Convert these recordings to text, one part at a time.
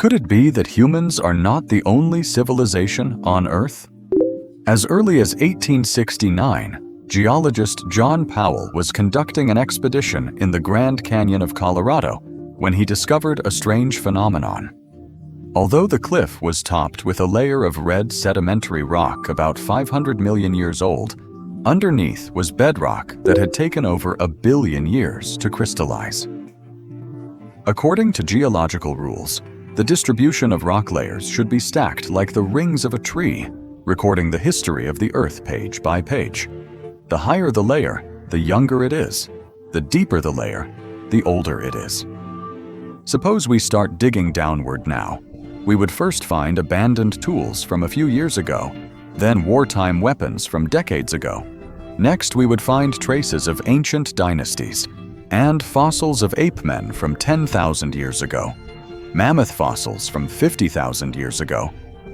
Could it be that humans are not the only civilization on Earth? As early as 1869, geologist John Powell was conducting an expedition in the Grand Canyon of Colorado when he discovered a strange phenomenon. Although the cliff was topped with a layer of red sedimentary rock about 500 million years old, underneath was bedrock that had taken over 1 billion years to crystallize. According to geological rules, the distribution of rock layers should be stacked like the rings of a tree, recording the history of the Earth page by page. The higher the layer, the younger it is. The deeper the layer, the older it is. Suppose we start digging downward now. We would first find abandoned tools from a few years ago, then wartime weapons from decades ago. Next, we would find traces of ancient dynasties and fossils of ape men from 10,000 years ago, mammoth fossils from 50,000 years ago,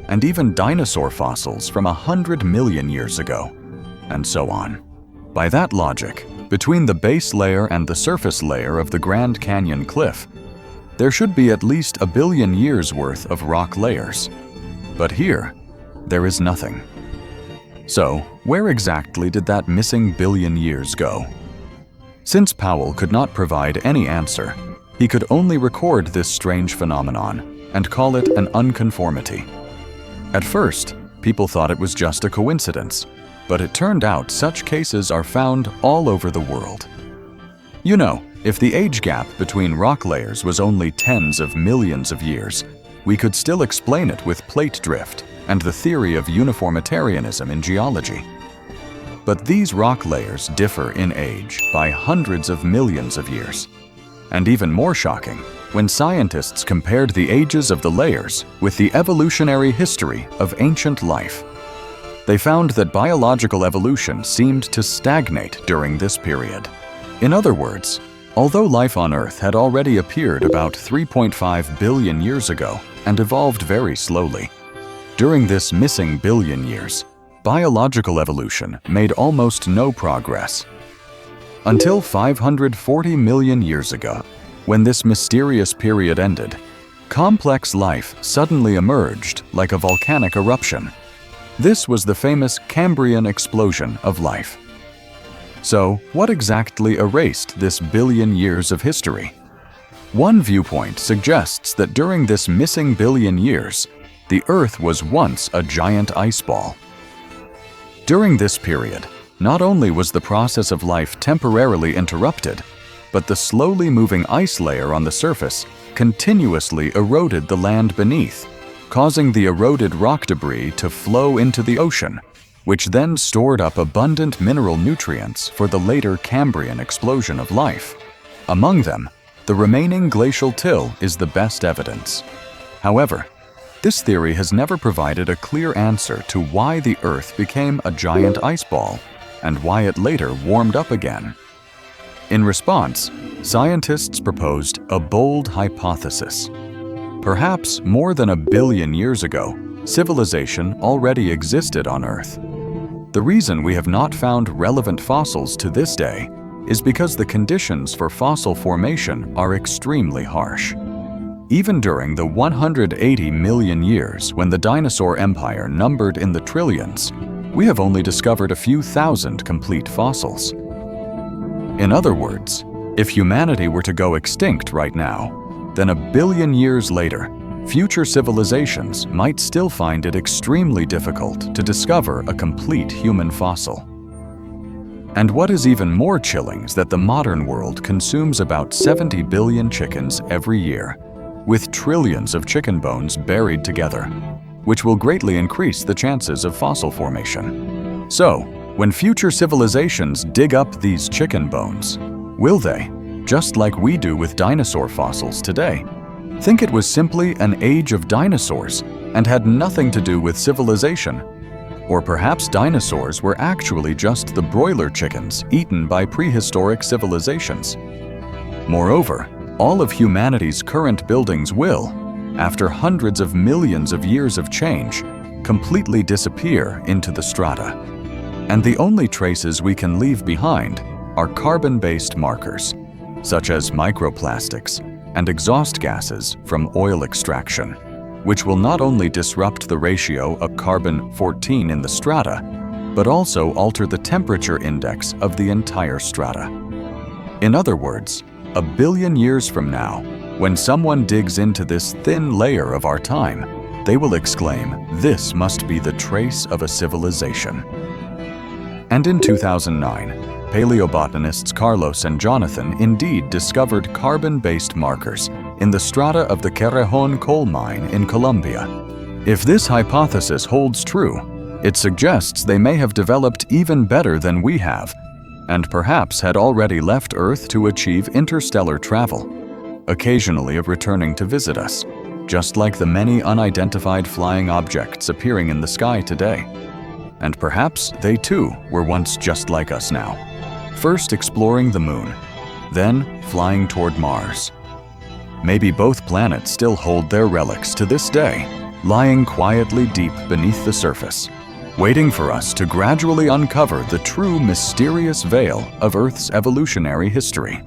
and even dinosaur fossils from 100 million years ago, and so on. By that logic, between the base layer and the surface layer of the Grand Canyon cliff, there should be at least 1 billion years worth of rock layers. But here, there is nothing. So, where exactly did that missing billion years go? Since Powell could not provide any answer, he could only record this strange phenomenon and call it an unconformity. At first, people thought it was just a coincidence, but it turned out such cases are found all over the world. You know, if the age gap between rock layers was only tens of millions of years, we could still explain it with plate drift and the theory of uniformitarianism in geology. But these rock layers differ in age by hundreds of millions of years. And even more shocking, when scientists compared the ages of the layers with the evolutionary history of ancient life, they found that biological evolution seemed to stagnate during this period. In other words, although life on Earth had already appeared about 3.5 billion years ago and evolved very slowly, during this missing billion years, biological evolution made almost no progress. Until 540 million years ago, when this mysterious period ended, complex life suddenly emerged like a volcanic eruption. This was the famous Cambrian explosion of life. So, what exactly erased this billion years of history? One viewpoint suggests that during this missing billion years, the Earth was once a giant ice ball. During this period, not only was the process of life temporarily interrupted, but the slowly moving ice layer on the surface continuously eroded the land beneath, causing the eroded rock debris to flow into the ocean, which then stored up abundant mineral nutrients for the later Cambrian explosion of life. Among them, the remaining glacial till is the best evidence. However, this theory has never provided a clear answer to why the Earth became a giant ice ball and why it later warmed up again. In response, scientists proposed a bold hypothesis. Perhaps more than 1 billion years ago, civilization already existed on Earth. The reason we have not found relevant fossils to this day is because the conditions for fossil formation are extremely harsh. Even during the 180 million years when the dinosaur empire numbered in the trillions, we have only discovered a few thousand complete fossils. In other words, if humanity were to go extinct right now, then 1 billion years later, future civilizations might still find it extremely difficult to discover a complete human fossil. And what is even more chilling is that the modern world consumes about 70 billion chickens every year, with trillions of chicken bones buried together, which will greatly increase the chances of fossil formation. So, when future civilizations dig up these chicken bones, will they, just like we do with dinosaur fossils today, think it was simply an age of dinosaurs and had nothing to do with civilization? Or perhaps dinosaurs were actually just the broiler chickens eaten by prehistoric civilizations. Moreover, all of humanity's current buildings will, after hundreds of millions of years of change, completely disappear into the strata. And the only traces we can leave behind are carbon-based markers, such as microplastics and exhaust gases from oil extraction, which will not only disrupt the ratio of carbon-14 in the strata, but also alter the temperature index of the entire strata. In other words, 1 billion years from now, when someone digs into this thin layer of our time, they will exclaim, "This must be the trace of a civilization." And in 2009, paleobotanists Carlos and Jonathan indeed discovered carbon-based markers in the strata of the Cerrejón coal mine in Colombia. If this hypothesis holds true, it suggests they may have developed even better than we have, and perhaps had already left Earth to achieve interstellar travel, occasionally returning to visit us, just like the many unidentified flying objects appearing in the sky today. And perhaps they too were once just like us now, first exploring the moon, then flying toward Mars. Maybe both planets still hold their relics to this day, lying quietly deep beneath the surface, waiting for us to gradually uncover the true mysterious veil of Earth's evolutionary history.